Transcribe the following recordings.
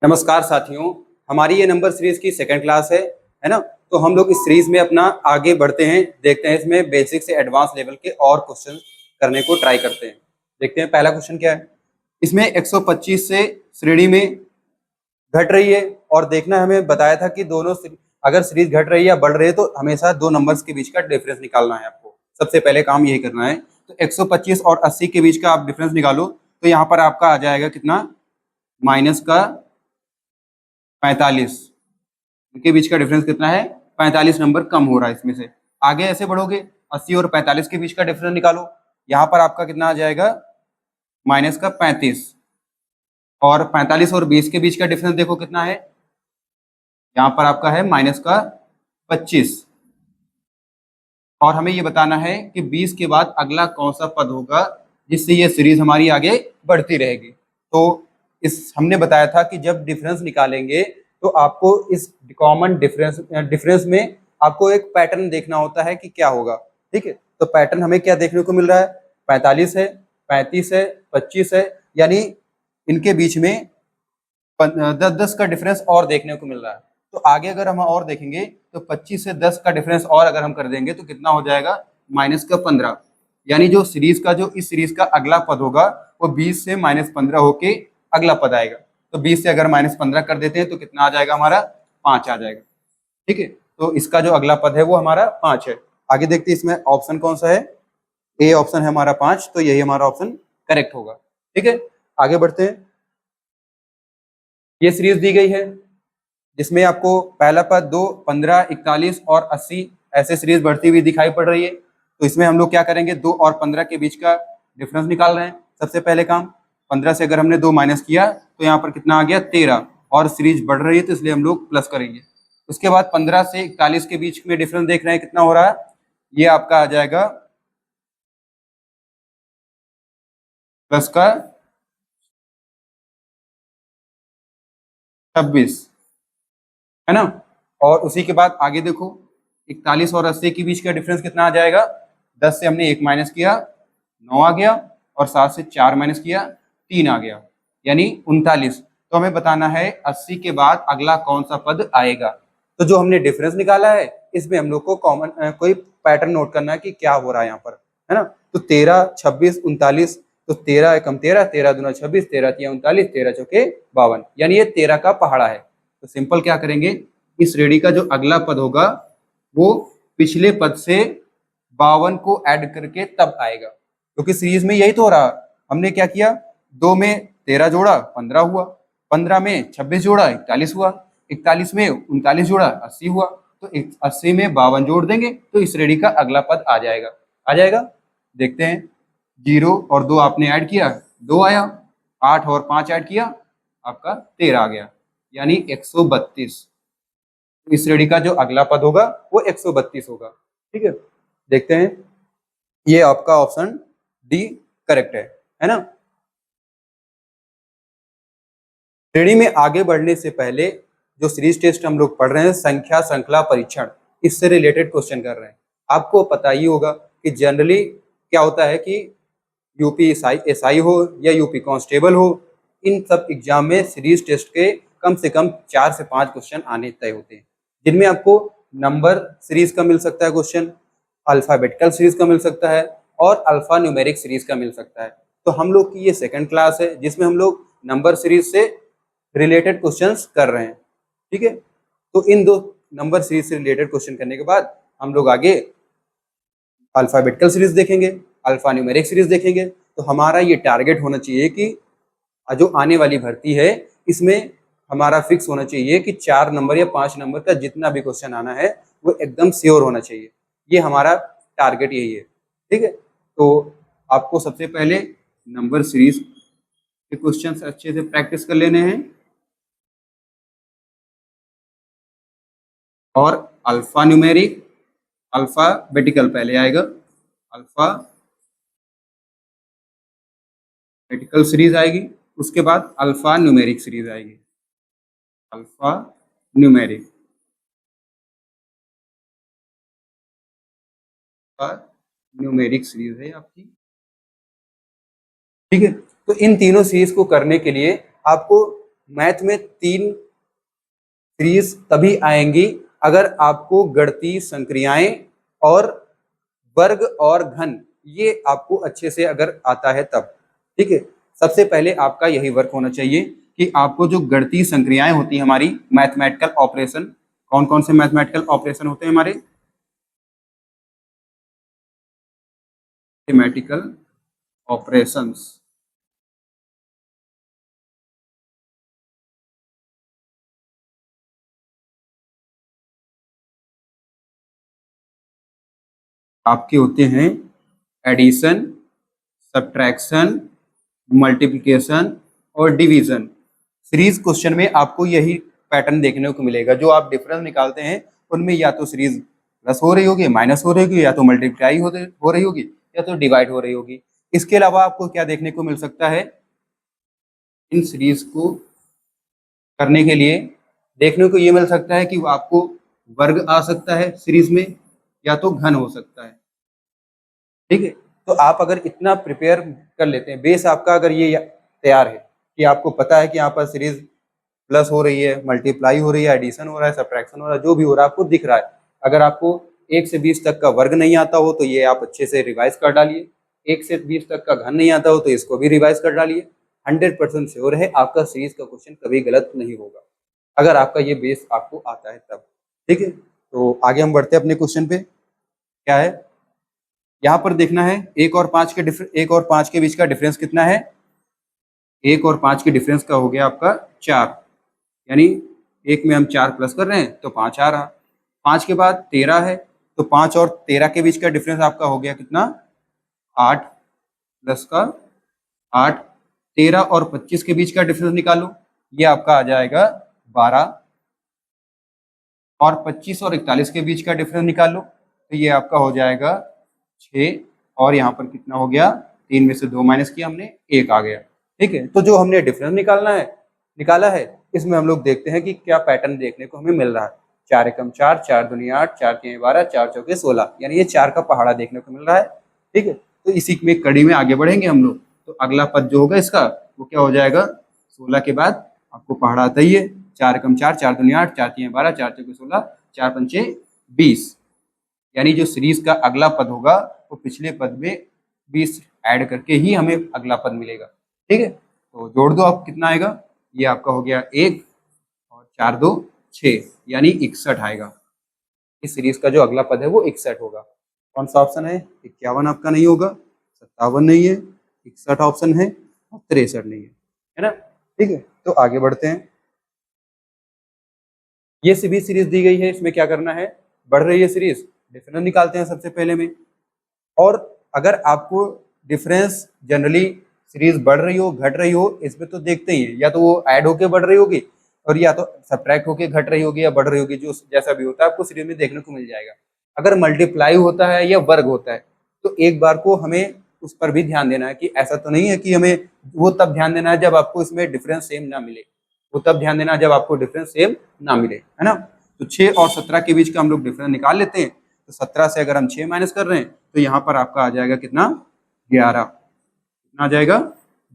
नमस्कार साथियों, हमारी ये नंबर सीरीज की सेकंड क्लास है ना। तो हम लोग इस सीरीज में अपना आगे बढ़ते हैं, देखते हैं इसमें बेसिक से एडवांस लेवल के और क्वेश्चन करने को ट्राई करते हैं। देखते हैं पहला क्वेश्चन क्या है। इसमें 125 से श्रेणी में घट रही है और देखना है, हमें बताया था कि दोनों अगर सीरीज घट रही है या बढ़ रही है तो हमेशा दो नंबर्स के बीच का डिफरेंस निकालना है। आपको सबसे पहले काम यही करना है। तो 125 और 80 के बीच का आप डिफरेंस निकालो, तो यहाँ पर आपका आ जाएगा कितना, माइनस का 45। इनके बीच का डिफरेंस कितना है, 45 नंबर कम हो रहा है इसमें से। आगे ऐसे बढ़ोगे, 80 और 45 के बीच का डिफरेंस निकालो, यहाँ पर आपका कितना आ जाएगा, माइनस का 35। और 45 और 20 के बीच का डिफरेंस देखो कितना है, यहाँ पर आपका है माइनस का 25। और हमें ये बताना है कि 20 के बाद अगला कौन सा पद होगा जिससे ये सीरीज हमारी आगे बढ़ती रहेगी। तो इस हमने बताया था कि जब डिफरेंस निकालेंगे तो आपको इस कॉमन डिफरेंस में आपको एक पैटर्न देखना होता है कि क्या होगा। ठीक है, तो पैटर्न हमें क्या देखने को मिल रहा है, 45 है, 35 है, 25 है, यानी इनके बीच में 10-10 का डिफरेंस और देखने को मिल रहा है। तो आगे अगर हम और देखेंगे तो 25 से 10 का डिफरेंस और अगर हम कर देंगे तो कितना हो जाएगा, माइनस का 15। यानी जो सीरीज का जो इस सीरीज का अगला पद होगा वो 20 से -15 होके अगला पद आएगा। तो 20 से अगर -15 कर देते हैं तो कितना आ जाएगा, हमारा 5 आ जाएगा। ठीक है, तो इसका जो अगला पद है वो हमारा 5 है। आगे देखते हैं इसमें ऑप्शन कौन सा है, ए ऑप्शन है हमारा 5, तो यही हमारा ऑप्शन करेक्ट होगा। ठीक है, आगे बढ़ते हैं। ये सीरीज दी गई है जिसमें आपको पहला पद 2, 15, 41 और 80 ऐसे सीरीज बढ़ती हुई दिखाई पड़ रही है। तो इसमें हम लोग क्या करेंगे, 2 और 15 के बीच का डिफरेंस निकाल रहे हैं। सबसे पहले काम, 15 से अगर हमने 2 माइनस किया तो यहाँ पर कितना आ गया, 13। और सीरीज बढ़ रही है तो इसलिए हम लोग प्लस करेंगे। उसके बाद 15 से 41 के बीच में डिफरेंस देख रहे हैं कितना हो रहा है, ये आपका आ जाएगा प्लस का 26, है ना। और उसी के बाद आगे देखो, 41 और 80 के बीच का डिफरेंस कितना आ जाएगा, 10 से हमने 1 माइनस किया 9 आ गया, और 7 से 4 माइनस किया 3 आ गया, यानी 39। तो हमें बताना है 80 के बाद अगला कौन सा पद आएगा। तो जो हमने डिफरेंस निकाला है इसमें हम लोग को कॉमन कोई पैटर्न नोट करना है कि क्या हो रहा है यहाँ पर, है ना। तो 13, 26, 39, तो 13 एकम 13, 13 दूना 26, 13 तिया 39, 13 चौके 52, यानी ये 13 का पहाड़ा है। तो सिंपल क्या करेंगे, इस श्रेणी का जो अगला पद होगा वो पिछले पद से 52 को ऐड करके तब आएगा, क्योंकि सीरीज में यही तो हो रहा। हमने क्या किया, 2 में 13 जोड़ा 15 हुआ, 15 में 26 जोड़ा 41 हुआ, 41 में 39 जोड़ा 80 हुआ, तो 80 में 52 जोड़ देंगे तो इस श्रेणी का अगला पद आ जाएगा। आ जाएगा, देखते हैं। 0 और 2 आपने ऐड किया, 2 आया, 8 और 5 ऐड किया, आपका 13 आ गया, यानी 132। इस श्रेणी का जो अगला पद होगा वो 132 होगा। ठीक है, देखते हैं। ये आपका ऑप्शन डी करेक्ट है ना। श्रेणी में आगे बढ़ने से पहले जो सीरीज टेस्ट हम लोग पढ़ रहे हैं, संख्या श्रृंखला परीक्षण, इससे रिलेटेड क्वेश्चन कर रहे हैं। आपको पता ही होगा कि जनरली क्या होता है कि यूपी एसआई हो या यूपी कांस्टेबल हो, इन सब एग्जाम में सीरीज टेस्ट के कम से कम 4 से 5 क्वेश्चन आने तय होते हैं, जिनमें आपको नंबर सीरीज का मिल सकता है क्वेश्चन, अल्फाबेटिकल सीरीज का मिल सकता है और अल्फा न्यूमेरिक सीरीज का मिल सकता है। तो हम लोग की ये सेकंड क्लास है जिसमें हम लोग नंबर सीरीज से रिलेटेड क्वेश्चंस कर रहे हैं। ठीक है, तो इन दो नंबर सीरीज से रिलेटेड क्वेश्चन करने के बाद हम लोग आगे अल्फाबेटिकल सीरीज देखेंगे, अल्फा न्यूमेरिक सीरीज देखेंगे। तो हमारा ये टारगेट होना चाहिए कि जो आने वाली भर्ती है इसमें हमारा फिक्स होना चाहिए कि 4 नंबर या 5 नंबर का जितना भी क्वेश्चन आना है वो एकदम श्योर होना चाहिए। ये हमारा टारगेट यही है। ठीक है, तो आपको सबसे पहले नंबर सीरीज के क्वेश्चन अच्छे से प्रैक्टिस कर लेने हैं, और अल्फा न्यूमेरिक, अल्फाबेटिकल पहले आएगा, अल्फाबेटिकल सीरीज आएगी, उसके बाद अल्फा न्यूमेरिक सीरीज आएगी, अल्फा न्यूमेरिक, न्यूमेरिक सीरीज है आपकी। ठीक है, तो इन तीनों सीरीज को करने के लिए आपको मैथ में 3 सीरीज तभी आएंगी अगर आपको गणितीय संक्रियाएं और वर्ग और घन ये आपको अच्छे से अगर आता है तब। ठीक है, सबसे पहले आपका यही वर्क होना चाहिए कि आपको जो गणितीय संक्रियाएं होती है हमारी मैथमेटिकल ऑपरेशन, कौन कौन से मैथमेटिकल ऑपरेशन होते हैं हमारे, मैथमेटिकल ऑपरेशंस, आपके होते हैं एडिशन, सब्ट्रैक्शन, मल्टीप्लिकेशन और डिवीजन। सीरीज क्वेश्चन में आपको यही पैटर्न देखने को मिलेगा। जो आप डिफरेंस निकालते हैं उनमें या तो सीरीज प्लस हो रही होगी, माइनस हो रही होगी, या तो मल्टीप्लाई हो रही होगी, या तो डिवाइड हो रही होगी। इसके अलावा आपको क्या देखने को मिल सकता है, इन सीरीज को करने के लिए देखने को ये मिल सकता है कि आपको वर्ग आ सकता है सीरीज में, या तो घन हो सकता है। ठीक है, तो आप अगर इतना प्रिपेयर कर लेते हैं, बेस आपका अगर ये तैयार है कि आपको पता है कि यहाँ पर सीरीज प्लस हो रही है, मल्टीप्लाई हो रही है, एडिशन हो रहा है, सब्ट्रैक्शन हो रहा है, जो भी हो रहा है आपको दिख रहा है। अगर आपको 1 से 20 तक का वर्ग नहीं आता हो तो ये आप अच्छे से रिवाइज कर डालिए, 1 से 20 तक का घन नहीं आता हो तो इसको भी रिवाइज कर डालिए। 100% श्योर है आपका सीरीज का क्वेश्चन कभी गलत नहीं होगा, अगर आपका ये बेस आपको आता है तब। ठीक है, तो आगे हम बढ़ते हैं अपने क्वेश्चन पे। क्या है यहाँ पर देखना है, 1 और 5 के बीच का डिफरेंस कितना है, 1 और 5 के डिफरेंस का हो गया आपका 4, यानी 1 में हम 4 प्लस कर रहे हैं तो 5 आ रहा। 5 के बाद 13 है तो 5 और 13 के बीच का डिफरेंस आपका हो गया कितना, 8 प्लस का 8। 13 और 25 के बीच का डिफरेंस निकालो, ये आपका आ जाएगा 12। और 25 और 41 के बीच का डिफरेंस निकालो तो ये आपका हो जाएगा 6। और यहाँ पर कितना हो गया, 3 में से 2 माइनस किया हमने, 1 आ गया। ठीक है, तो जो हमने डिफरेंस निकाला है इसमें हम लोग देखते हैं कि क्या पैटर्न देखने को हमें मिल रहा है। 4 एकम 4, 4 दूनी 8, 4 तीन 12, 4 चौके 16, यानी ये 4 का पहाड़ा देखने को मिल रहा है। ठीक है, तो इसी में कड़ी में आगे बढ़ेंगे हम लोग। तो अगला पद जो होगा इसका वो क्या हो जाएगा, 16 के बाद आपको पहाड़ा आता ही है, 4 एकम 4, 4 दूनी 8, 4 तीन 12, 4 चौके 16, 4 पंचे 20, यानी जो सीरीज का अगला पद होगा वो पिछले पद में 20 ऐड करके ही हमें अगला पद मिलेगा। ठीक है, तो जोड़ दो आप, कितना आएगा, ये आपका हो गया 1 और 4 2 6, यानी 61 आएगा। इस सीरीज का जो अगला पद है वो 61 होगा। कौन सा ऑप्शन है, 51 आपका नहीं होगा, 57 नहीं है, 61 ऑप्शन है और 63 नहीं है ना। ठीक है, तो आगे बढ़ते हैं। ये भी सीरीज दी गई है, इसमें क्या करना है, बढ़ रही है सीरीज, डिफरेंस निकालते हैं सबसे पहले में। और अगर आपको डिफरेंस जनरली सीरीज बढ़ रही हो घट रही हो इसमें तो देखते ही है, या तो वो ऐड होके बढ़ रही होगी और या तो सब्ट्रैक्ट होके घट रही होगी या बढ़ रही होगी, जो जैसा भी होता है आपको सीरीज में देखने को मिल जाएगा। अगर मल्टीप्लाई होता है या वर्ग होता है तो एक बार को हमें उस पर भी ध्यान देना है कि ऐसा तो नहीं है कि हमें वो तब ध्यान देना है जब आपको इसमें डिफरेंस सेम ना मिले, वो तब ध्यान देना जब आपको डिफरेंस सेम ना मिले, है ना। तो 6 और 17 के बीच का हम लोग डिफरेंस निकाल लेते हैं। तो 17 से अगर हम 6 माइनस कर रहे हैं तो यहाँ पर आपका आ जाएगा कितना, 11। कितना आ जाएगा,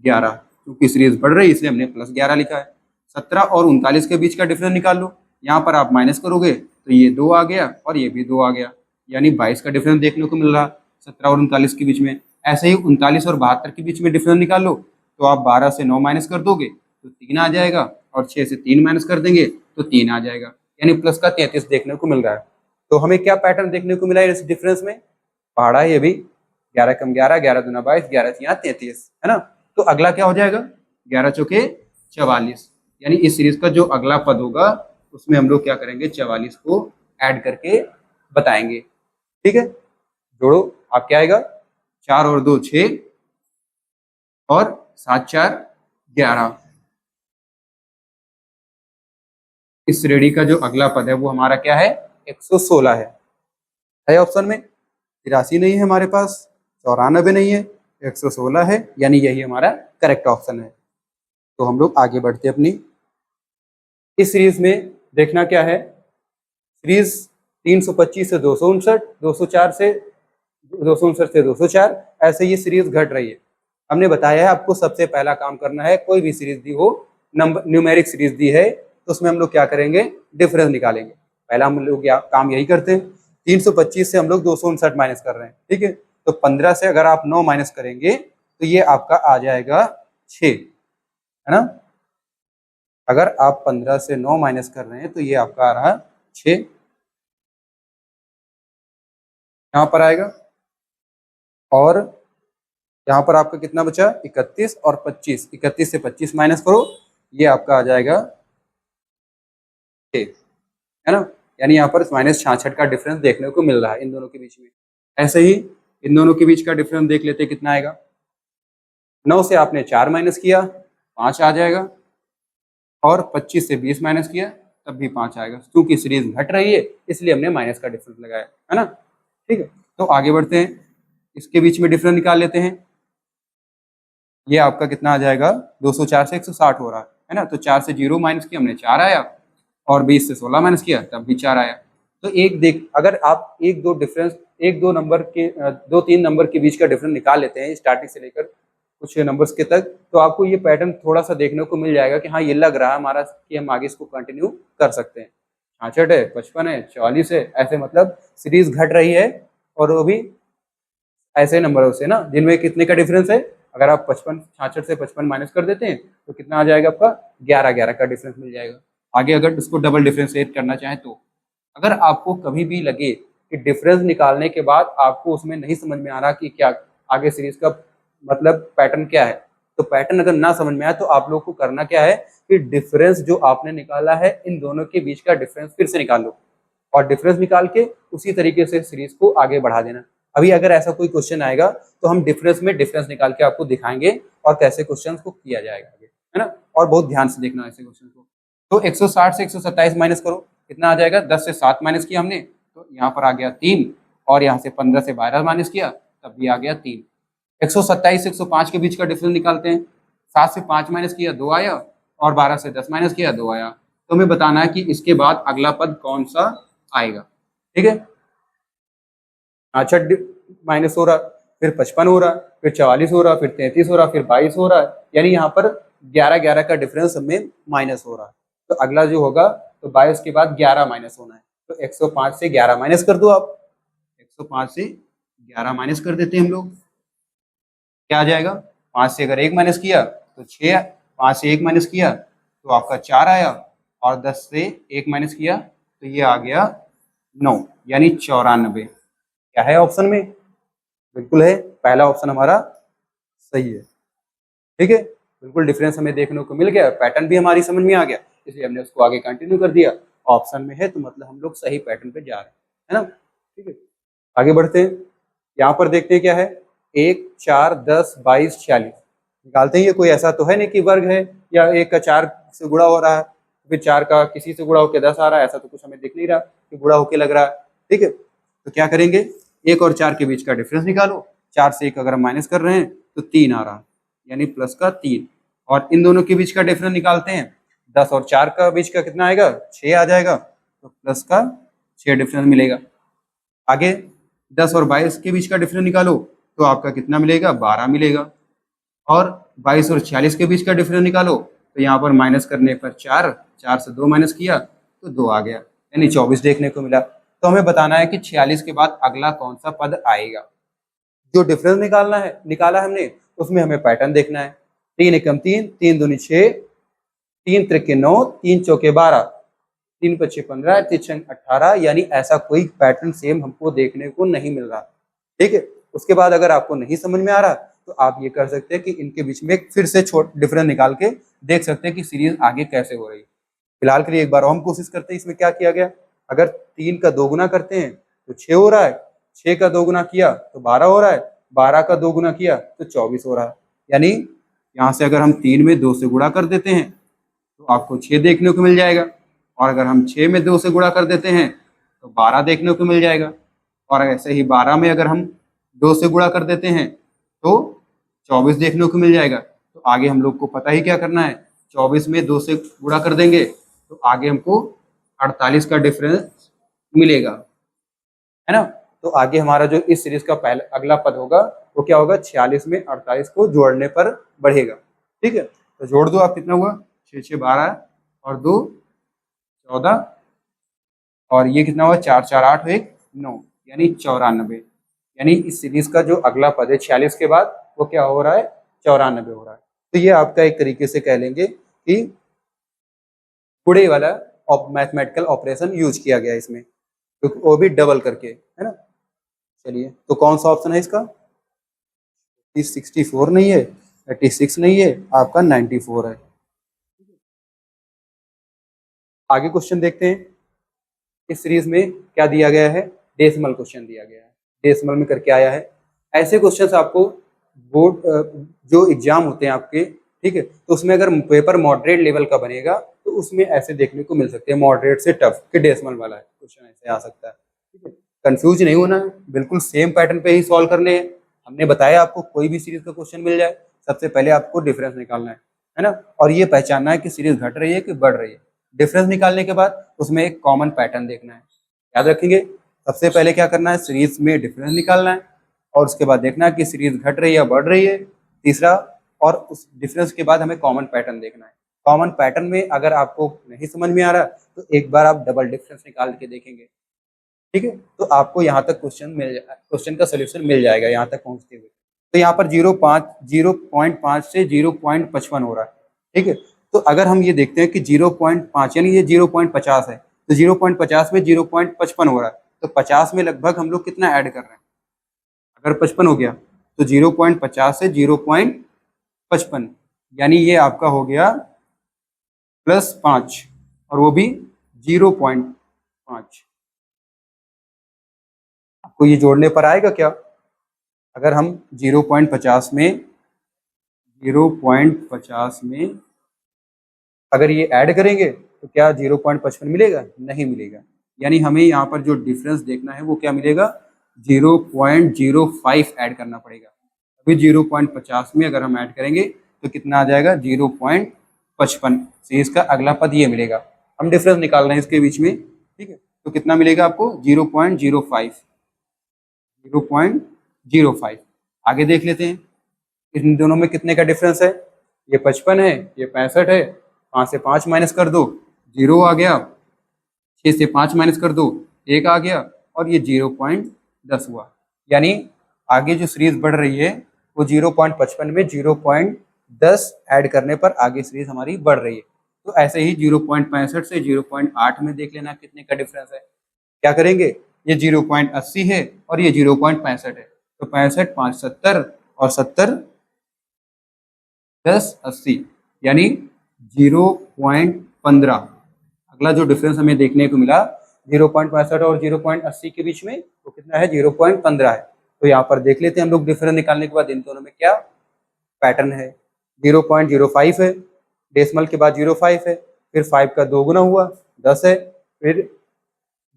11, क्योंकि सीरीज बढ़ रही है इसलिए हमने प्लस 11 लिखा है। 17 और 39 के बीच का डिफरेंस निकाल लो, यहाँ पर आप माइनस करोगे तो ये 2 आ गया और ये भी 2 आ गया, यानी 22 का डिफरेंस देखने को मिल रहा 17 और 39 के बीच में। ऐसे ही 39 और 72 के बीच में डिफरेंस निकाल लो, तो आप 12 से 9 माइनस कर दोगे तो 3 आ जाएगा, और 6 से 3 माइनस कर देंगे तो 3 आ जाएगा, यानी प्लस का 33 देखने को मिल रहा है। तो हमें क्या पैटर्न देखने को मिला है इस डिफरेंस में, पहाड़ा है ये भी, 11 कम 11, 11 दूना 22, 11 यहाँ 33, है ना। तो अगला क्या हो जाएगा, 11 चौके 44, यानी इस सीरीज का जो अगला पद होगा उसमें हम लोग क्या करेंगे, 44 को ऐड करके बताएंगे। ठीक है, जोड़ो, आप क्या आएगा, 4 और 2 6 और 7 4 11। इस श्रेणी का जो अगला पद है वो हमारा क्या है, 116 है ऑप्शन में। 83 नहीं है हमारे पास, 94 नहीं है, 116 है, यानी यही हमारा करेक्ट ऑप्शन है। तो हम लोग आगे बढ़ते हैं अपनी इस सीरीज में। देखना क्या है, सीरीज 325 से 259, 204 से 259 से 204, ऐसे ये सीरीज घट रही है। हमने बताया है आपको सबसे पहला काम करना है, कोई भी सीरीज दी हो नंबर न्यूमेरिक सीरीज दी है तो उसमें हम लोग क्या करेंगे, डिफरेंस निकालेंगे। पहला हम लोग काम यही करते हैं। 325 से हम लोग 259 माइनस कर रहे हैं, ठीक है। तो 15 से अगर आप 9 माइनस करेंगे तो ये आपका आ जाएगा 6, है ना। अगर आप 15 से 9 माइनस कर रहे हैं तो ये आपका आ रहा 6, यहाँ पर आएगा। और यहाँ पर आपका कितना बचा, 31 और 25, 31 से 25 माइनस करो, ये आपका आ जाएगा 6, है ना। यानी यहाँ पर -66 का डिफरेंस देखने को मिल रहा है इन दोनों के बीच में। ऐसे ही इन दोनों के बीच का डिफरेंस देख लेते कितना आएगा। 9 से आपने 4 माइनस किया, 5 आ जाएगा। और 25 से 20 माइनस किया तब भी 5 आएगा। क्योंकि सीरीज घट रही है इसलिए हमने माइनस का डिफरेंस लगाया, है ना। ठीक है, तो आगे बढ़ते हैं, इसके बीच में डिफरेंस निकाल लेते हैं। ये आपका कितना आ जाएगा, 204 से 160 हो रहा है ना। तो 4 से 0 माइनस किया हमने, 4 आया। और 20 से 16 माइनस किया तब भी 4 आया। तो अगर आप दो नंबर के 2-3 नंबर के बीच का डिफरेंस निकाल लेते हैं स्टार्टिंग से लेकर कुछ नंबर्स के तक, तो आपको ये पैटर्न थोड़ा सा देखने को मिल जाएगा कि हाँ ये लग रहा है हमारा कि हम आगे इसको कंटिन्यू कर सकते हैं। 66 है, 55 है, 44 है, ऐसे मतलब सीरीज घट रही है। और वो भी ऐसे नंबरों से ना जिनमें कितने का डिफरेंस है। अगर आप 66 से 55 माइनस कर देते हैं तो कितना आ जाएगा आपका, 11 का डिफरेंस मिल जाएगा। आगे अगर इसको डबल डिफरेंशिएट करना चाहें तो अगर आपको कभी भी लगे कि डिफरेंस निकालने के बाद आपको उसमें नहीं समझ में आ रहा कि क्या आगे सीरीज का मतलब पैटर्न क्या है, तो पैटर्न अगर ना समझ में आए तो आप लोग को करना क्या है कि डिफरेंस जो आपने निकाला है इन दोनों के बीच का डिफरेंस फिर से निकाल लो और डिफरेंस निकाल के उसी तरीके से सीरीज को आगे बढ़ा देना। अभी अगर ऐसा कोई क्वेश्चन आएगा तो हम डिफरेंस में डिफरेंस निकाल के आपको दिखाएंगे और कैसे क्वेश्चन को किया जाएगा आगे, है ना। और बहुत ध्यान से देखना ऐसे क्वेश्चन को। तो 160 से 127 माइनस करो, कितना आ जाएगा, 10 से 7 माइनस किया हमने तो यहाँ पर आ गया 3। और यहाँ से 15 से 12 माइनस किया तब भी आ गया 3। 127 से 105 के बीच का डिफरेंस निकालते हैं। 7 से 5 माइनस किया 2 आया। और 12 से 10 माइनस किया 2 आया। तो हमें बताना है कि इसके बाद अगला पद कौन सा आएगा, ठीक है। 66 माइनस हो रहा, फिर 55 हो रहा, फिर 44 हो रहा, फिर 33 हो रहा, फिर 22 हो रहा है। यानी यहाँ पर 11 का डिफरेंस हमें माइनस हो रहा है। तो अगला जो होगा तो 22 के बाद 11 माइनस होना है। तो 105 से 11 माइनस कर दो आप। 105 से 11 माइनस कर देते हैं हम लोग, क्या आ जाएगा, 5 से अगर 1 माइनस किया तो 6, 5 से 1 माइनस किया तो आपका 4 आया। और 10 से 1 माइनस किया तो ये आ गया 9, यानी 94। क्या है ऑप्शन में, बिल्कुल है, पहला ऑप्शन हमारा सही है, ठीक है। बिल्कुल डिफरेंस हमें देखने को मिल गया, पैटर्न भी हमारी समझ में आ गया, इसलिए हमने उसको आगे कंटिन्यू कर दिया। ऑप्शन में है तो मतलब हम लोग सही पैटर्न पे जा रहे हैं, है ना। ठीक है, आगे बढ़ते हैं। यहाँ पर देखते हैं क्या है, 1, 4, 10, 22, 46 निकालते हैं। ये कोई ऐसा तो है नहीं कि वर्ग है या 1 का 4 से गुणा हो रहा है फिर 4 का किसी से गुणा होकर 10 आ रहा है, ऐसा तो कुछ हमें दिख नहीं रहा कि गुणा होके लग रहा है, ठीक है। तो क्या करेंगे, 1 और 4 के बीच का डिफरेंस निकालो। 4 से 1 अगर हम माइनस कर रहे हैं तो 3 आ रहा है, यानी प्लस का 3। और इन दोनों के बीच का डिफरेंस निकालते हैं, 10 और 4 का बीच का कितना आएगा, 6 आ जाएगा। तो प्लस का 6 डिफरेंस मिलेगा। आगे 10 और 22 के बीच का डिफरेंस निकालो तो आपका कितना मिलेगा, 12 मिलेगा। और 22 और 46 के बीच का डिफरेंस निकालो तो यहाँ पर माइनस करने पर 4 से 2 माइनस किया तो 2 आ गया, यानी 24 देखने को मिला। तो हमें बताना है कि 46 के बाद अगला कौन सा पद आएगा। जो डिफरेंस निकाला हमने उसमें हमें पैटर्न देखना है। 3 एकम 3, 3 दूनी 6, 3 त्रिके 9, 3 चौके 12, 3 पच्चे 15, 3 छंग 18, यानी ऐसा कोई पैटर्न सेम हमको देखने को नहीं मिल रहा, ठीक है। उसके बाद अगर आपको नहीं समझ में आ रहा तो आप ये कर सकते हैं कि इनके बीच में फिर से डिफरेंस निकाल के देख सकते हैं कि सीरीज आगे कैसे हो रही है। फिलहाल के लिए एक बार और हम कोशिश करते हैं। इसमें क्या किया गया, अगर 3 का 2 गुना करते हैं तो 6 हो रहा है, 6 का 2 गुना किया तो 12 हो रहा है, 12 का 2 गुना किया तो 24 हो रहा है। यानी यहाँ से अगर हम 3 में 2 से गुणा कर देते हैं तो आपको 6 देखने को मिल जाएगा। और अगर हम 6 में 2 से गुणा कर देते हैं तो 12 देखने को मिल जाएगा। और ऐसे ही 12 में अगर हम 2 से गुणा कर देते हैं तो 24 देखने को मिल जाएगा। तो आगे हम लोग को पता ही क्या करना है, 24 में 2 से गुणा कर देंगे तो आगे हमको 48 का डिफरेंस मिलेगा, है ना। तो आगे हमारा जो इस सीरीज का अगला पद होगा वो क्या होगा, 46 में 48 को जोड़ने पर बढ़ेगा, ठीक है। तो जोड़ दो आप, कितना हुआ 6 6 12 और 2 14 और ये कितना हुआ 4 4 8 1 9 यानी 94। यानी इस सीरीज का जो अगला पद है 46 के बाद वो क्या हो रहा है 94 हो रहा है। तो ये आपका एक तरीके से कह लेंगे कि गुणे वाला मैथमेटिकल ऑपरेशन यूज किया गया इसमें, तो वो भी डबल करके, है ना। चलिए तो कौन सा ऑप्शन है इसका, 64 नहीं है, 86 नहीं है, आपका 94 है। आगे क्वेश्चन देखते हैं। इस सीरीज में क्या दिया गया है, डेसिमल क्वेश्चन दिया गया है, डेसिमल में करके आया है। ऐसे क्वेश्चंस आपको बोर्ड जो एग्जाम होते हैं आपके, ठीक है, तो उसमें अगर पेपर मॉडरेट लेवल का बनेगा तो उसमें ऐसे देखने को मिल सकते हैं, मॉडरेट से टफ कि डेसिमल वाला है क्वेश्चन, ऐसे आ सकता है। ठीक है, कंफ्यूज नहीं होना है, बिल्कुल सेम पैटर्न पे ही सॉल्व करने हैं। हमने बताया आपको कोई भी सीरीज का क्वेश्चन मिल जाए, सबसे पहले आपको डिफरेंस निकालना है ना, और ये पहचानना है कि सीरीज घट रही है कि बढ़ रही है। डिफरेंस निकालने के बाद उसमें एक कॉमन पैटर्न देखना है, याद रखेंगे। सबसे पहले क्या करना है, सीरीज में डिफरेंस निकालना है और उसके बाद देखना है कि सीरीज घट रही है या बढ़ रही है, तीसरा, और उस डिफरेंस के बाद हमें कॉमन पैटर्न देखना है। कॉमन पैटर्न में अगर आपको नहीं समझ में आ रहा तो एक बार आप डबल डिफरेंस निकाल के देखेंगे, ठीक है, तो आपको यहाँ तक क्वेश्चन का सोल्यूशन मिल जाएगा यहाँ तक पहुँचते हुए। तो यहाँ पर 0.5 से 0.55 हो रहा है, ठीक है। तो अगर हम ये देखते हैं कि 0.5 यानी ये 0.50 है, तो 0.50 में 0.55 हो रहा है, तो 50 में लगभग हम लोग कितना ऐड कर रहे हैं, अगर 55 हो गया तो 0.50 से 0.55 यानी ये आपका हो गया +5 और वो भी 0.5। आपको ये जोड़ने पर आएगा क्या, अगर हम 0.50 में अगर ये ऐड करेंगे तो क्या 0.55 मिलेगा, नहीं मिलेगा। यानी हमें यहाँ पर जो डिफरेंस देखना है वो क्या मिलेगा, 0.05 ऐड करना पड़ेगा। अभी 0.50 में अगर हम ऐड करेंगे तो कितना आ जाएगा 0.55 से इसका अगला पद ये मिलेगा। हम डिफरेंस निकाल रहे हैं इसके बीच में, ठीक है, तो कितना मिलेगा आपको 0.05। आगे देख लेते हैं इन दोनों में कितने का डिफरेंस है, ये 55 है, ये 65 है, 5 से 5 माइनस कर दो 0 आ गया, 6 से 5 माइनस कर दो 1 आ गया और ये 0.10 हुआ। यानी आगे जो सीरीज बढ़ रही है वो 0.55 में 0.10 ऐड करने पर आगे सीरीज हमारी बढ़ रही है। तो ऐसे ही 0.65 से 0.8 में देख लेना कितने का डिफरेंस है। क्या करेंगे, ये 0.80 है और ये 0.65 है, तो 65 5 70 और 70 10 80 यानी 0.15। अगला जो डिफरेंस हमें देखने को मिला 0.65 और 0.80 के बीच में वो कितना है 0.15 है। तो यहाँ पर देख लेते हैं हम लोग डिफरेंस निकालने के बाद इन दोनों में क्या पैटर्न है। 0.05 है, डेसिमल के बाद 0.5 है, फिर 5 का 2 गुना हुआ 10 है, फिर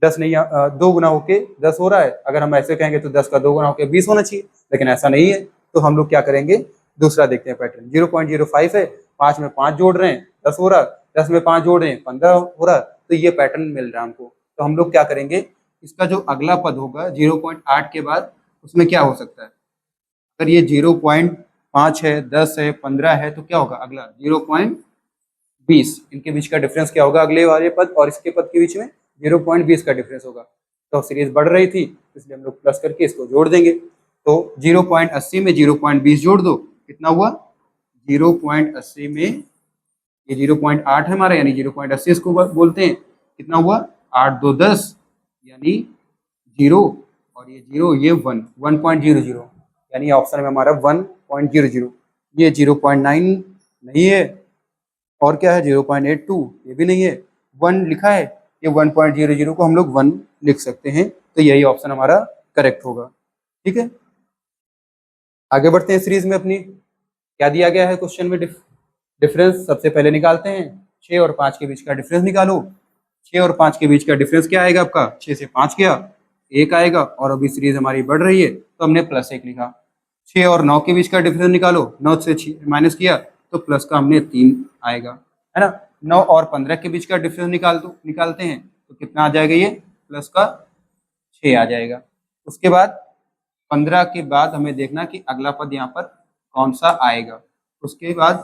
10 नहीं 2 गुना होके 10 हो रहा है। अगर हम ऐसे कहेंगे तो 10 का 2 गुना होके 20 होना चाहिए, लेकिन ऐसा नहीं है। तो हम लोग क्या करेंगे, दूसरा देखते हैं पैटर्न। 0.05 है, 5 में 5 जोड़ रहे हैं 10 हो रहा, 10 में 5 जोड़ रहे हैं 15 हो रहा, तो ये पैटर्न मिल रहा है हमको। तो हम लोग क्या करेंगे, इसका जो अगला पद होगा 0.8 के बाद उसमें क्या हो सकता है, अगर ये 0.5 है, 10 है, 15 है, तो क्या होगा अगला 0.20। इनके बीच का डिफरेंस क्या होगा, अगले वाले पद और इसके पद के बीच में 0.20 का डिफरेंस होगा। तो सीरीज बढ़ रही थी इसलिए हम लोग प्लस करके इसको जोड़ देंगे। तो 0.80 में 0.20 जोड़ दो, कितना हुआ 0.80 में ये 0.8 है हमारा, यानी 0.80 इसको बोलते हैं, कितना हुआ 8 2 10 यानी 0 और ये 0 ये 1.00 यानी ऑप्शन में हमारा 1.00। ये 0.9 नहीं है और क्या है 0.82 ये भी नहीं है, 1 लिखा है, ये 1.00 को हम लोग 1 लिख सकते हैं। तो यही ऑप्शन हमारा करेक्ट होगा। ठीक है, आगे बढ़ते हैं सीरीज में अपनी। क्या दिया गया है क्वेश्चन में, डिफरेंस सबसे पहले निकालते हैं। 6 और 5 के बीच का डिफरेंस निकालो। 6 और 5 के बीच का डिफरेंस क्या आएगा आपका, 6 से 5 गया 1 आएगा, और अभी सीरीज हमारी बढ़ रही है तो हमने +1 लिखा। 6 और 9 के बीच का डिफरेंस निकालो, 9 से माइनस किया तो प्लस का हमने 3 आएगा, है ना। 9 और 15 के बीच का डिफरेंस निकालते हैं तो कितना आ जाएगा, ये प्लस का 6 आ जाएगा। उसके बाद 15 के बाद हमें देखना कि अगला पद यहाँ पर कौन सा आएगा। उसके बाद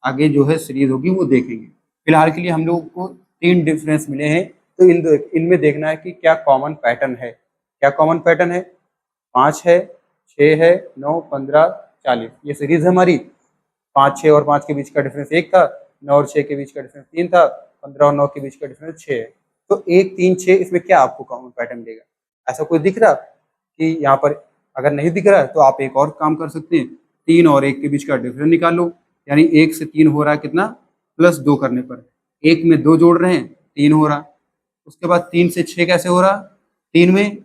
आगे जो है सीरीज होगी वो देखेंगे। फिलहाल के लिए हम लोग को 3 डिफरेंस मिले हैं, तो इनमें देखना है कि क्या कॉमन पैटर्न है। क्या कॉमन पैटर्न है? 5 है, 6 है, 9, 15, 40, ये सीरीज है हमारी। 5, 6 और 5 के बीच का डिफरेंस 1 था, 9 और 6 के बीच का डिफरेंस 3 था, 15 और 9 के बीच का डिफरेंस 6 है। तो 1, 3, 6 इसमें क्या आपको कॉमन पैटर्न देगा? ऐसा कोई दिख रहा कि यहाँ पर? अगर नहीं दिख रहा है तो आप एक और काम कर सकते हैं, 3 और 1 के बीच का डिफरेंस निकाल लो। यानी 1 से 3 हो रहा है कितना? +2 करने पर। 1 में 2 जोड़ रहे हैं, 3 हो रहा। उसके बाद 3 से 6 कैसे हो रहा? 3 में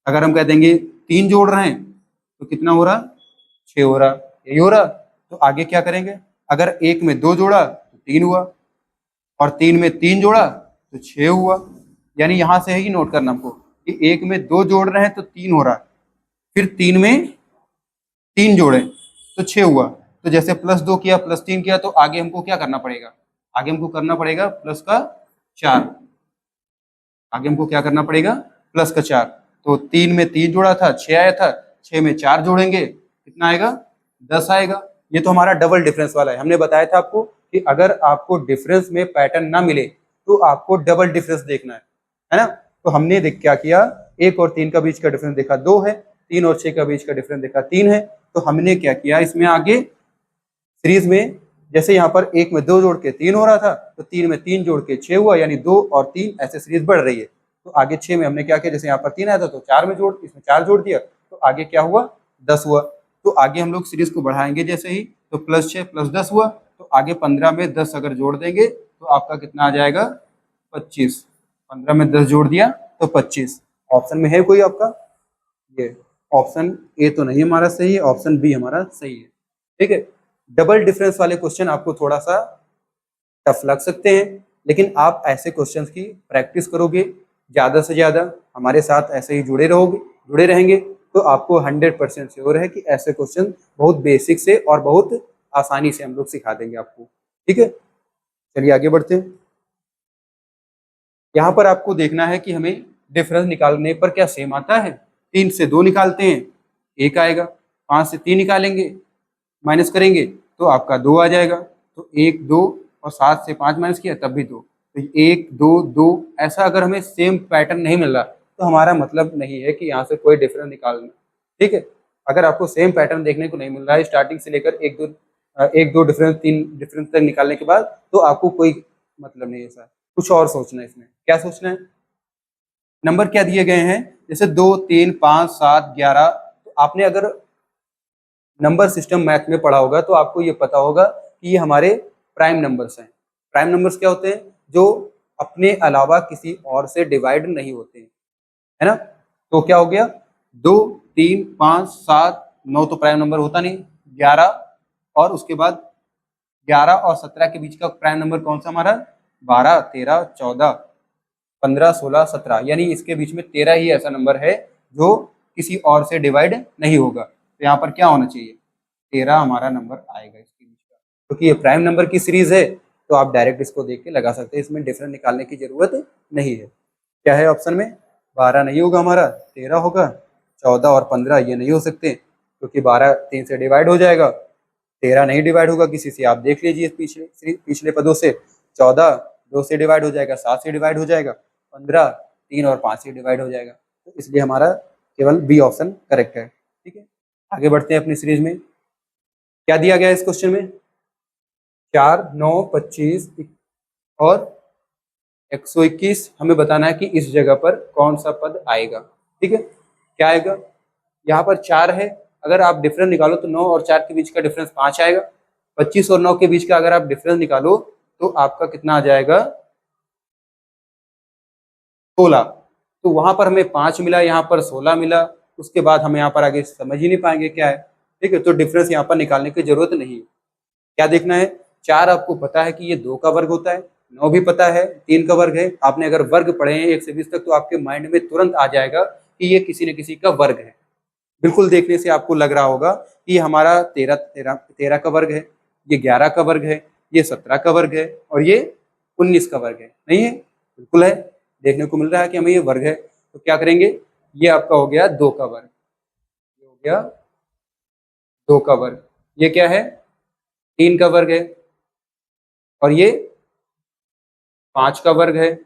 अगर हम कह देंगे 3 जोड़ रहे हैं तो कितना हो रहा? 6 हो रहा। यही हो रहा। तो आगे क्या करेंगे? अगर 1 में 2 जोड़ा तो 3 हुआ, और 3 में 3 जोड़ा तो 6 हुआ। यानी यहां से ही नोट करना हमको कि 1 में 2 जोड़ रहे हैं तो 3 हो रहा, फिर 3 में 3 जोड़े तो 6 हुआ। तो जैसे +2 किया, +3 किया, तो आगे हमको क्या करना पड़ेगा? आगे हमको करना पड़ेगा प्लस का 4। आगे हमको क्या करना पड़ेगा? प्लस का 4। तो 3 में 3 जोड़ा था, 6 आया था, 6 में 4 जोड़ेंगे कितना आएगा? 10 आएगा। ये तो हमारा डबल डिफरेंस वाला है। हमने बताया था आपको कि अगर आपको डिफरेंस में पैटर्न ना मिले तो आपको डबल डिफरेंस देखना है ना? तो हमने देख क्या किया, 1 और 3 का बीच का डिफरेंस देखा 2 है, 3 और 6 का बीच का डिफरेंस देखा 3 है। तो हमने क्या किया, इसमें आगे सीरीज में जैसे यहाँ पर 1 में 2 जोड़ के 3 हो रहा था, तो 3 में 3 जोड़ के 6 हुआ, यानी 2 और 3 ऐसे सीरीज बढ़ रही है। तो आगे 6 में हमने क्या किया, जैसे यहाँ पर 3 आया था तो 4 में जोड़, इसमें 4 जोड़ दिया, तो आगे क्या हुआ? 10 हुआ। तो आगे हम लोग सीरीज को बढ़ाएंगे जैसे ही, तो +6 +10 हुआ, तो आगे 15 में 10 अगर जोड़ देंगे तो आपका कितना आ जाएगा? 25। 15 में 10 जोड़ दिया तो 25। ऑप्शन में है कोई आपका? ये ऑप्शन ए तो नहीं हमारा सही है, ऑप्शन बी हमारा सही है। ठीक है। डबल डिफरेंस वाले क्वेश्चन आपको थोड़ा सा टफ लग सकते हैं, लेकिन आप ऐसे क्वेश्चंस की प्रैक्टिस करोगे ज़्यादा से ज़्यादा, हमारे साथ ऐसे ही जुड़े रहेंगे, तो आपको 100% श्योर है कि ऐसे क्वेश्चन बहुत बेसिक से और बहुत आसानी से हम लोग सिखा देंगे आपको। ठीक है, चलिए आगे बढ़ते हैं। यहाँ पर आपको देखना है कि हमें डिफरेंस निकालने पर क्या सेम आता है। 3 से 2 निकालते हैं, 1 आएगा। 5 से 3 निकालेंगे, माइनस करेंगे तो आपका 2 आ जाएगा। तो 1, 2 और 7 से 5 माइनस किया तब भी 2। तो 1, 2, 2 ऐसा अगर हमें सेम पैटर्न नहीं मिल रहा तो हमारा मतलब नहीं है कि यहाँ से कोई डिफरेंस निकालना। ठीक है, अगर आपको सेम पैटर्न देखने को नहीं मिल रहा है स्टार्टिंग से लेकर 1, 2 डिफरेंस 3 डिफरेंस तक निकालने के बाद, तो आपको कोई मतलब नहीं है सर, कुछ और सोचना है इसमें। क्या सोचना है? नंबर क्या दिए गए हैं, जैसे 2, 3, 5, 7, 11। तो आपने अगर नंबर सिस्टम मैथ में पढ़ा होगा तो आपको ये पता होगा कि ये हमारे प्राइम नंबर्स हैं। प्राइम नंबर्स क्या होते हैं? जो अपने अलावा किसी और से डिवाइड नहीं होते हैं, है ना? तो क्या हो गया, 2, 3, 5, 7, 9 तो प्राइम नंबर होता नहीं, 11 और उसके बाद 11 और 17 के बीच का प्राइम नंबर कौन सा हमारा? 12, 13, 14, 15, 16, 17, यानी इसके बीच में 13 ही ऐसा नंबर है जो किसी और से डिवाइड नहीं होगा। तो यहाँ पर क्या होना चाहिए? 13 हमारा नंबर आएगा इसके बीच का, क्योंकि ये प्राइम नंबर की सीरीज है। तो आप डायरेक्ट इसको देख के लगा सकते हैं, इसमें डिफरेंस निकालने की जरूरत नहीं है। क्या है ऑप्शन में? 12 नहीं होगा हमारा, 13 होगा। 14 और 15 ये नहीं हो सकते, क्योंकि 12 3 से डिवाइड हो जाएगा, 13 नहीं डिवाइड होगा किसी से। आप देख लीजिए पिछले पदों से, 14 2 से डिवाइड हो जाएगा, 7 से डिवाइड हो जाएगा, 15 3 और 5 से डिवाइड हो जाएगा। तो इसलिए हमारा केवल बी ऑप्शन करेक्ट है। ठीक है, आगे बढ़ते हैं अपनी सीरीज में। क्या दिया गया है इस क्वेश्चन में? 4, 9, 25 और 121। हमें बताना है कि इस जगह पर कौन सा पद आएगा। ठीक है, क्या आएगा? यहाँ पर 4 है, अगर आप डिफरेंस निकालो तो 9 और 4 के बीच का डिफरेंस 5 आएगा। 25 और 9 के बीच का अगर आप डिफरेंस निकालो तो आपका कितना आ जाएगा? 16। तो वहां पर हमें 5 मिला, यहाँ पर 16 मिला। उसके बाद हम यहाँ पर आगे समझ ही नहीं पाएंगे क्या है। ठीक है, तो डिफरेंस यहाँ पर निकालने की जरूरत नहीं है। क्या देखना है? 4 आपको पता है कि ये 2 का वर्ग होता है, 9 भी पता है 3 का वर्ग है। आपने अगर वर्ग पढ़े हैं 1 से 20 तक तो आपके माइंड में तुरंत आ जाएगा कि ये किसी न किसी का वर्ग है। बिल्कुल देखने से आपको लग रहा होगा कि हमारा 13 का वर्ग है, ये 11 का वर्ग है, ये 17 का वर्ग है और ये 19 का वर्ग है। नहीं है? बिल्कुल है, देखने को मिल रहा है कि हमें ये वर्ग है। तो क्या करेंगे, ये आपका हो गया 2 का वर्ग, ये हो गया 2 का वर्ग। ये क्या है? 3 का वर्ग है, और ये 5 का वर्ग है,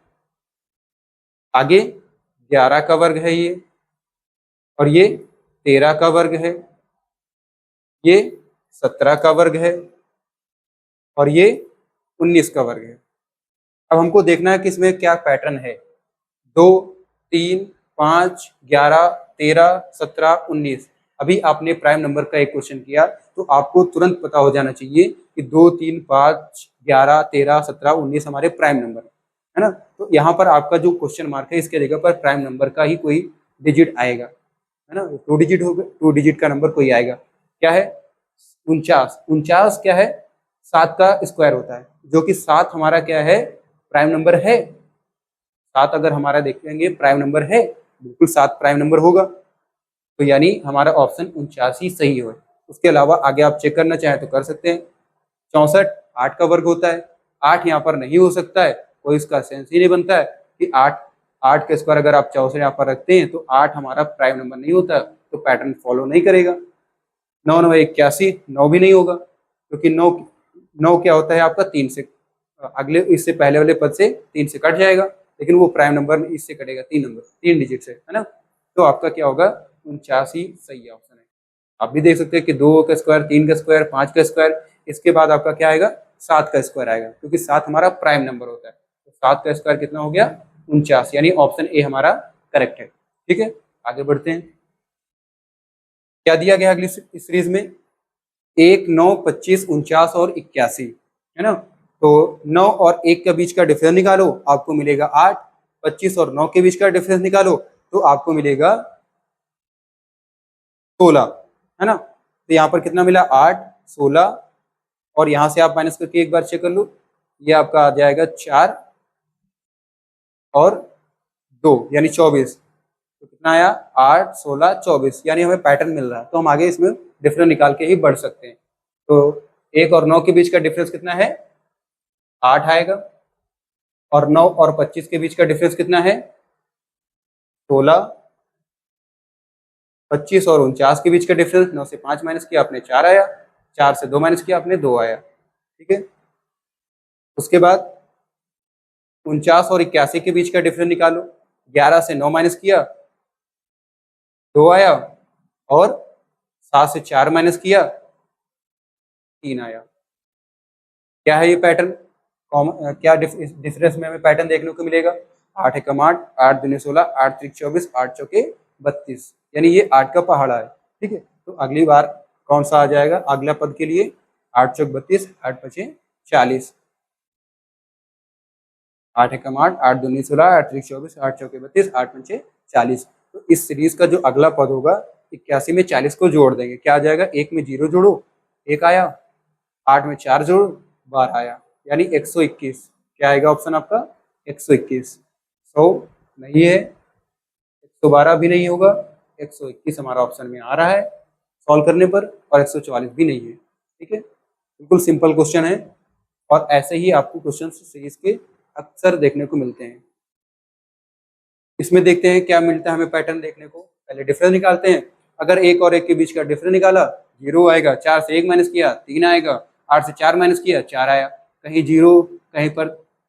आगे 11 का वर्ग है ये, और ये 13 का वर्ग है, ये 17 का वर्ग है, और ये 19 का वर्ग है। अब हमको देखना है कि इसमें क्या पैटर्न है। 2, 3, 5, 11, 13, 17, 19। अभी आपने प्राइम नंबर का एक क्वेश्चन किया तो आपको तुरंत पता हो जाना चाहिए कि 2, 3, 5, 11, 13, 17, 19 हमारे प्राइम नंबर है ना। तो यहाँ पर आपका जो क्वेश्चन मार्क है इसके जगह पर प्राइम नंबर का ही कोई डिजिट आएगा, है ना। 2 डिजिट होगा, 2 डिजिट का नंबर कोई आएगा। क्या है? 49। 49 क्या है? 7 का स्क्वायर होता है, जो कि 7 हमारा क्या है? प्राइम नंबर है। 7 अगर हमारा देखेंगे प्राइम नंबर है, बिल्कुल 7 प्राइम नंबर होगा। तो यानी हमारा ऑप्शन 49 ही सही है। उसके अलावा आगे आप चेक करना चाहें तो कर सकते हैं। 64 8 का वर्ग होता है, 8 यहाँ पर नहीं हो सकता है, कोई इसका सेंस ही नहीं बनता है कि 8 का स्क्वायर अगर आप 64 यहाँ पर रखते हैं तो 8 हमारा प्राइम नंबर नहीं होता, तो पैटर्न फॉलो नहीं करेगा। 9 9 81, 9 भी नहीं होगा, क्योंकि 9 क्या होता है आपका 3 से, अगले इससे पहले वाले पद से 3 से कट जाएगा, लेकिन वो प्राइम नंबर इससे कटेगा 3 नंबर, 3 डिजिट से, है ना। तो आपका क्या होगा? 49 ही सही ऑप्शन है। आप भी देख सकते हैं कि 2 का स्क्वायर, 3 का स्क्वायर, 5 का स्क्वायर, इसके बाद आपका क्या आएगा? 7 का स्क्वायर आएगा, क्योंकि 7 हमारा प्राइम नंबर होता है। तो 7 का स्क्वायर कितना हो गया? 49, यानी ऑप्शन ए हमारा करेक्ट है। ठीक है, आगे बढ़ते हैं। क्या दिया गया अगली सीरीज में? 1, 9, 25, 49 और 81, है ना। तो 9 और 1 के बीच का डिफरेंस निकालो, आपको मिलेगा 8। 25 और 9 के बीच का डिफरेंस निकालो तो आपको मिलेगा 16, है ना। तो यहाँ पर कितना मिला? 8, 16, और यहाँ से आप माइनस करके एक बार चेक कर लो, ये आपका आ जाएगा 4 और 2 यानी 24। तो कितना आया? 8, 16, 24, यानी हमें पैटर्न मिल रहा है, तो हम आगे इसमें डिफरेंस निकाल के ही बढ़ सकते हैं। तो 1 और 9 के बीच का डिफरेंस कितना है? 8 आएगा, और 9 और 25 के बीच का डिफरेंस कितना है? 16। 25 और 49 के बीच का डिफरेंस, 9 से 5 माइनस किया आपने 4 आया, 4 से 2 माइनस किया आपने 2 आया। ठीक है, उसके बाद 49 और 81 के बीच का डिफरेंस निकालो, 11 से 9 माइनस किया 2 आया, और 7 से 4 माइनस किया 3 आया। क्या है ये पैटर्न? क्या डिफरेंस में हमें पैटर्न देखने को मिलेगा? 8 एकम 8, 8 दूनी 16, 8 त्रिक 24, 8 चौके 32, यानी ये 8 का पहाड़ा है। ठीक है, तो अगली बार कौन सा आ जाएगा अगला पद के लिए? 8 चौक 32, 8 पचे 40, 8 एकम 8, 8 दूनी 16, 8 त्रिक 24, 8 चौके 32, 8 पंचे 40। तो इस सीरीज का जो अगला पद होगा 81 में 40 को जोड़ देंगे, क्या आ जाएगा? 1 में 0 जोड़ो 1 आया, 8 में 4 जोड़ो 12 आया, यानी 121। क्या आएगा ऑप्शन आपका? 121। 100 नहीं है, 112 भी नहीं होगा, 121 हमारा ऑप्शन में आ रहा है सॉल्व करने पर, और 144 भी नहीं है। ठीक है, बिल्कुल सिंपल क्वेश्चन है, और ऐसे ही आपको क्वेश्चन सीरीज के अक्सर देखने को मिलते हैं। इसमें देखते हैं क्या मिलता है हमें पैटर्न देखने को। पहले डिफरेंस निकालते हैं। अगर 1 और 1 के बीच का डिफरेंस निकाला, 0 आएगा, 4 से 1 माइनस किया 3 आएगा, 8 से 4 माइनस किया 4 आया, कहीं 0, कहीं पर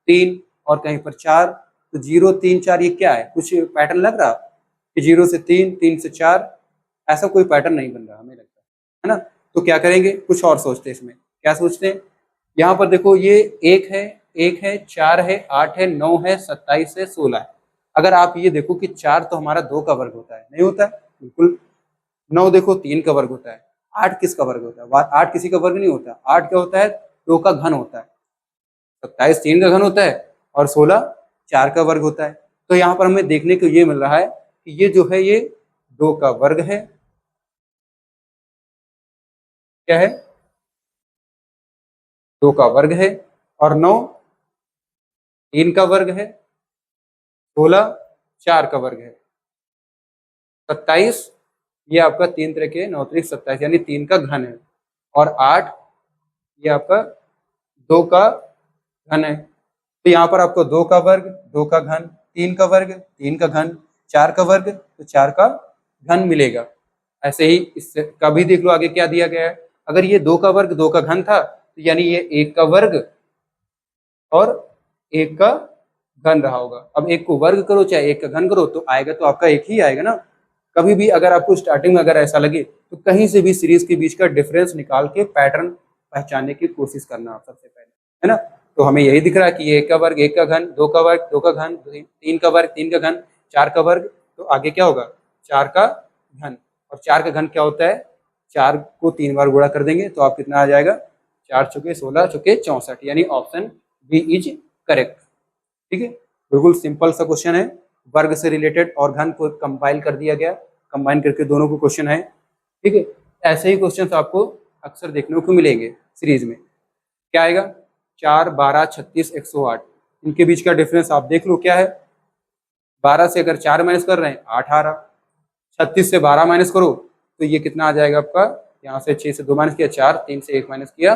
3 और कहीं पर 4। तो 0, 3, 4 ये क्या है? कुछ पैटर्न लग रहा कि 0 से 3, 3 से 4? ऐसा कोई पैटर्न नहीं बन रहा हमें लगता है ना। तो क्या करेंगे? कुछ और सोचते हैं इसमें। क्या सोचते हैं? यहाँ पर देखो, ये 1 है, 1 है, 4 है, 8 है, 9 है, 27 है, 16 है। अगर आप ये देखो कि 4 तो हमारा 2 का वर्ग होता है, नहीं होता है? बिल्कुल। 9 देखो 3 का वर्ग होता है। 8 किसका वर्ग होता है? 8 किसी का वर्ग नहीं होता। 8 क्या होता है? 2 का घन होता है। 27 3 का घन होता है, और 16 4 का वर्ग होता है। तो यहाँ पर हमें देखने को ये मिल रहा है कि ये जो है ये 2 का वर्ग है। क्या है? 2 का वर्ग है, और 9 3 का वर्ग है, 16 4 का वर्ग है, 27 ये आपका 3 तरह के 9 त्रिक 27 यानी 3 का घन है, और 8 ये आपका 2 का घन है। तो यहाँ पर आपको 2 का वर्ग, 2 का घन, 3 का वर्ग, 3 का घन, 4 का वर्ग, तो 4 का घन मिलेगा। ऐसे ही इससे कभी देख लो आगे क्या दिया गया है। अगर ये 2 का वर्ग 2 का घन था, तो यानी ये 1 का वर्ग और एक का घन रहा होगा। अब एक को वर्ग करो चाहे एक का घन करो तो आएगा तो आपका एक ही आएगा ना। कभी भी अगर आपको स्टार्टिंग में अगर ऐसा लगे तो कहीं से भी सीरीज के बीच का डिफरेंस निकाल के पैटर्न पहचानने की कोशिश करना आप सबसे पहले, है ना। तो हमें यही दिख रहा है कि एक का वर्ग एक का घन, दो का वर्ग दो का घन, तीन का वर्ग तीन का घन, चार का वर्ग, तो आगे क्या होगा चार का घन। और चार का घन क्या होता है, चार को 3 बार गुणा कर देंगे तो आप कितना आ जाएगा, 4 चौके 16 चौके 64, यानी ऑप्शन बी इज करेक्ट। ठीक है, बिल्कुल सिंपल सा क्वेश्चन है, वर्ग से रिलेटेड और घन को कंपाइल कर दिया गया, कंबाइन करके दोनों को क्वेश्चन है। ठीक है, ऐसे ही क्वेश्चन आपको अक्सर देखने को मिलेंगे सीरीज में। क्या आएगा, 4 12 36 108, इनके बीच का डिफरेंस आप देख लो क्या है। 12 से अगर 4 माइनस कर रहे हैं 8 आ रहा, 36 से 12 माइनस करो तो ये कितना आ जाएगा आपका, यहाँ से 6 से 2 माइनस किया 4, 3 से 1 माइनस किया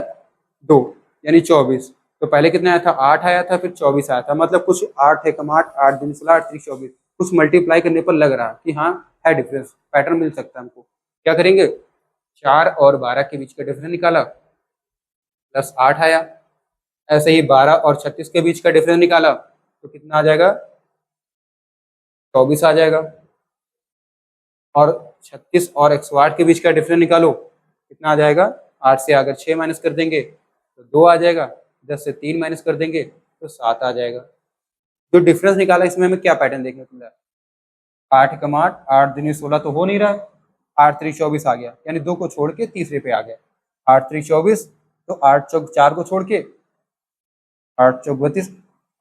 2, यानी 24। तो पहले कितना आया था 8 आया था, फिर 24 आया था, मतलब कुछ 8 है कम 8 8 दिन 16 8 24, कुछ मल्टीप्लाई करने पर लग रहा कि हाँ है डिफरेंस, पैटर्न मिल सकता है हमको। क्या करेंगे, 4 और 12 के बीच का डिफरेंस निकाला प्लस 8 आया, ऐसे ही 12 और 36 के बीच का डिफरेंस निकाला तो कितना आ जाएगा 24 आ जाएगा। और 36 और 108 के बीच का डिफरेंस निकालो कितना आ जाएगा, 8 से अगर 6 माइनस कर देंगे तो 2 आ जाएगा, 10 से 3 माइनस कर देंगे तो 7 आ जाएगा। जो डिफरेंस निकाला इसमें हमें क्या पैटर्न देखने को मिला, 8 कम 8 8 दूनी 16 तो हो नहीं रहा है, 8 3 24 आ गया, यानी 2 को छोड़ के तीसरे पे आ गया, 8 3 24, तो 8 चौक 4 को छोड़ के 8 चौक 32,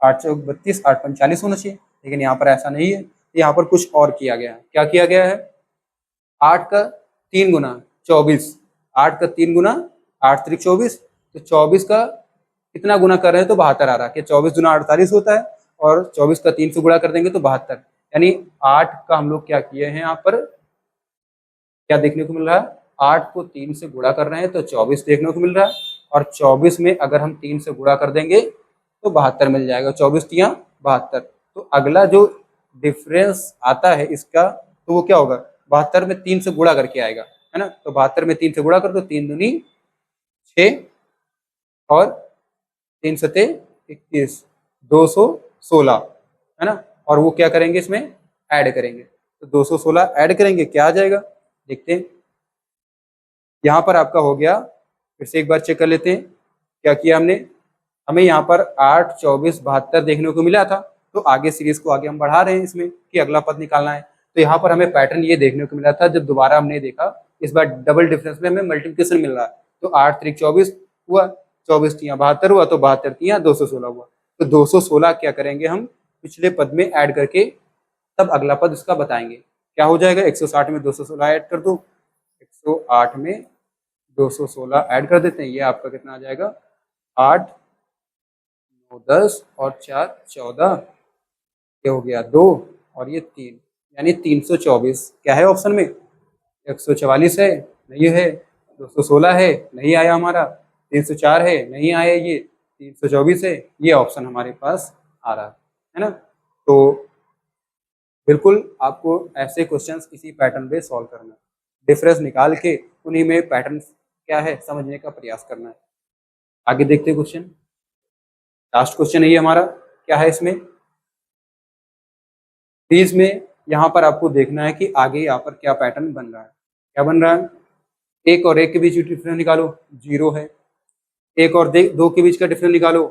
8 चौक 32 8 पंच 40 होना चाहिए, लेकिन यहाँ पर ऐसा नहीं है, यहाँ पर कुछ और किया गया है। क्या किया गया है, 8 का 3 गुना 24, 8 का 3 गुना 8 3 24, तो 24 का कितना गुना कर रहे हैं तो 72 आ रहा है कि 24 गुना 48 होता है, और 24 का 3 से गुणा कर देंगे तो 72, यानी 8 का हम लोग क्या किए हैं यहाँ पर, क्या देखने को मिल रहा है, 8 को 3 से गुणा कर रहे हैं तो 24 देखने को मिल रहा है, और 24 में अगर हम 3 से गुणा कर देंगे तो 72 मिल जाएगा, 24 तिया 72। तो अगला जो डिफरेंस आता है इसका तो वो क्या होगा, 72 में 3 से गुणा करके आएगा, है ना। तो 72 में 3 से गुणा कर दो, 3 दूनी 6 और 3 सते 21, 216, है ना। और वो क्या करेंगे इसमें ऐड करेंगे, तो 216 ऐड करेंगे क्या आ जाएगा, देखते हैं। यहाँ पर आपका हो गया, फिर से एक बार चेक कर लेते हैं क्या किया हमने। हमें यहाँ पर 8 24 72 देखने को मिला था, तो आगे सीरीज को आगे हम बढ़ा रहे हैं इसमें कि अगला पद निकालना है। तो यहाँ पर हमें पैटर्न ये देखने को मिला था, जब दोबारा हमने देखा इस बार डबल डिफरेंस में हमें मल्टीप्लिकेशन मिल रहा है, तो 8 3 24 हुआ, 24 तिया 72 हुआ, तो 72 तिया 216 हुआ। तो 216 क्या करेंगे हम पिछले पद में ऐड करके तब अगला पद इसका बताएंगे। क्या हो जाएगा, 160 में 216 ऐड कर दो, 108 में 216 ऐड कर देते हैं, ये आपका कितना आ जाएगा 8 9 10 और 4 14, ये हो गया 2 और ये 3, यानी 324। क्या है ऑप्शन में, 144 है नहीं है, 216 है नहीं आया हमारा, 304 है नहीं आया, ये 324 है, ये ऑप्शन हमारे पास आ रहा है ना। तो बिल्कुल आपको ऐसे क्वेश्चंस इसी पैटर्न पे सॉल्व करना है, डिफरेंस निकाल के उन्हीं में पैटर्न क्या है समझने का प्रयास करना है। आगे देखते हैं क्वेश्चन, लास्ट क्वेश्चन है ये हमारा। क्या है इसमें, सीरीज में यहाँ पर आपको देखना है कि आगे यहाँ पर क्या पैटर्न बन रहा है। क्या बन रहा है, एक और एक के बीच डिफरेंस निकालो 0 है, एक और 2 के बीच का डिफरेंस निकालो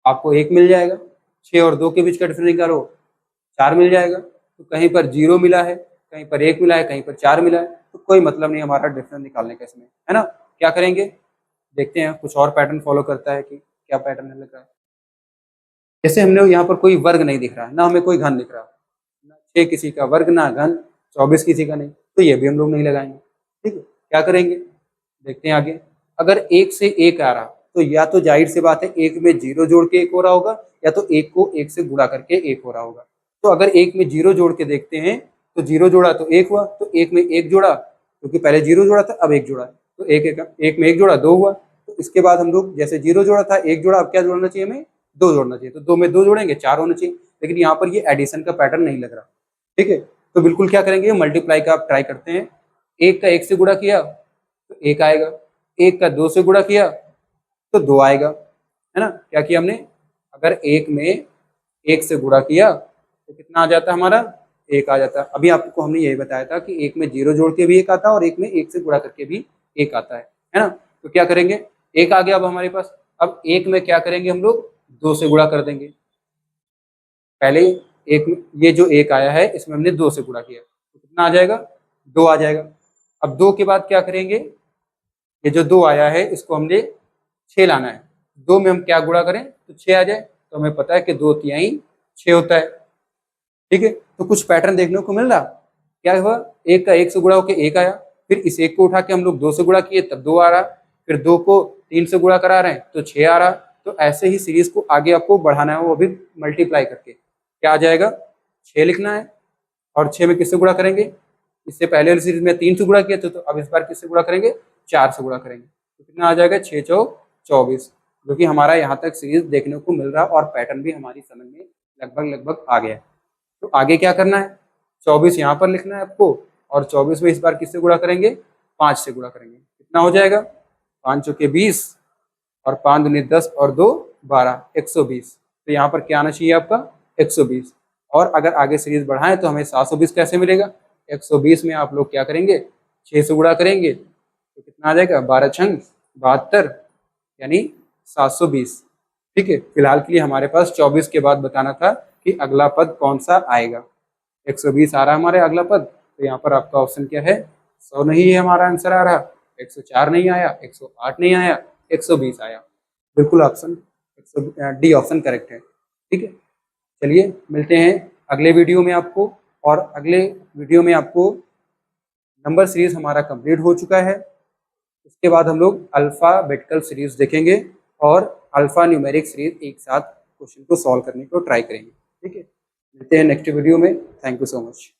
आपको 1 मिल जाएगा, 6 और 2 के बीच का डिफरेंस निकालो 4 मिल जाएगा। तो कहीं पर 0 मिला है, कहीं पर 1 मिला है, कहीं पर 4 मिला है, तो कोई मतलब नहीं हमारा डिफरेंस निकालने का इसमें, है ना। क्या करेंगे, देखते हैं कुछ और पैटर्न फॉलो करता है कि क्या पैटर्न लग रहा है। जैसे हमने यहाँ पर कोई वर्ग नहीं दिख रहा है, ना हमें कोई घन दिख रहा, ना 6 किसी का वर्ग ना घन, 24 किसी का नहीं, तो ये भी हम लोग नहीं लगाएंगे। ठीक है, क्या करेंगे देखते हैं आगे। अगर 1 से 1 आ रहा तो या तो जाहिर सी बात है 1 में 0 जोड़ के 1 हो रहा होगा, या तो 1 को 1 से गुणा करके 1 हो रहा होगा। तो अगर 1 में 0 जोड़ के देखते हैं तो 0 जोड़ा तो 1 हुआ, तो 1 में 1 जोड़ा क्योंकि पहले 0 जोड़ा था अब 1 जोड़ा, तो 1 में 1 जोड़ा 2 हुआ। तो इसके बाद हम लोग जैसे 0 जोड़ा था 1 जोड़ा, अब क्या जोड़ना चाहिए हमें 2 जोड़ना चाहिए, तो 2 में 2 जोड़ेंगे 4 होना चाहिए, लेकिन यहाँ पर ये एडिशन का पैटर्न नहीं लग रहा। ठीक है, तो बिल्कुल क्या करेंगे मल्टीप्लाई का आप ट्राई करते हैं, 1 का 1 से गुणा किया तो 1 आएगा, 1 का 2 से गुणा किया तो 2 आएगा, है ना। क्या किया हमने अगर एक में एक से गुणा किया तो कितना आ जाता है हमारा, एक आ जाता है। अभी आपको हमने यही बताया था कि एक में जीरो जोड़ के भी एक आता है और एक में एक से गुणा करके भी एक आता है ना। तो क्या करेंगे, एक आ गया अब हमारे पास, अब एक में क्या करेंगे हम लोग, दो से गुणा कर देंगे। पहले एक ये जो एक आया है इसमें हमने दो से गुणा किया तो कितना आ जाएगा, दो आ जाएगा। अब दो के बाद क्या करेंगे, ये जो दो आया है इसको हमने छह लाना है। दो में हम क्या गुणा करें तो छह आ जाए, तो हमें पता है कि दो तिहाई छह होता है। ठीक है, तो कुछ पैटर्न देखने को मिल रहा, क्या हुआ, एक का एक से गुणा होकर एक आया, फिर इस एक को उठा के हम लोग दो से गुणा किए तब दो आ रहा, फिर दो को तीन से गुणा करा रहे हैं तो छह आ रहा। तो ऐसे ही सीरीज को आगे आपको बढ़ाना है, वो भी मल्टीप्लाई करके क्या आ जाएगा, छह लिखना है। और छह में किससे गुणा करेंगे, इससे पहले वाली सीरीज में तीन से गुणा किया तो अब इस बार किससे गुणा करेंगे, चार से गुणा करेंगे। तो कितना आ जाएगा, छह चौक 24, जो कि हमारा यहाँ तक सीरीज देखने को मिल रहा और पैटर्न भी हमारी समझ में लगभग आ गया है। तो आगे क्या करना है, 24 यहाँ पर लिखना है आपको, और 24 में इस बार किससे गुणा करेंगे, 5 से गुणा करेंगे। कितना हो जाएगा, 5 चौके 20 और 5 दूनी 10 और 2 12, 120। तो यहाँ पर क्या आना चाहिए आपका, 120। और अगर आगे सीरीज बढ़ाएं तो हमें 720 कैसे मिलेगा, 120 में आप लोग क्या करेंगे, 6 से गुणा करेंगे तो कितना आ जाएगा, 12 छंग 72 यानी 720। ठीक है, फिलहाल के लिए हमारे पास 24 के बाद बताना था कि अगला पद कौन सा आएगा। 120 आ रहा है हमारे अगला पद, तो यहाँ पर आपका ऑप्शन क्या है, 100 नहीं है हमारा आंसर आ रहा, 104 नहीं आया, 108 नहीं आया, 120 आया। बिल्कुल ऑप्शन डी ऑप्शन करेक्ट है। ठीक है, चलिए मिलते हैं अगले वीडियो में आपको, और अगले वीडियो में आपको नंबर सीरीज हमारा कंप्लीट हो चुका है। उसके बाद हम लोग अल्फाबेटिकल सीरीज देखेंगे और अल्फा न्यूमेरिक सीरीज एक साथ क्वेश्चन को सॉल्व करने को ट्राई करेंगे। ठीक है, मिलते हैं नेक्स्ट वीडियो में। Thank you so much.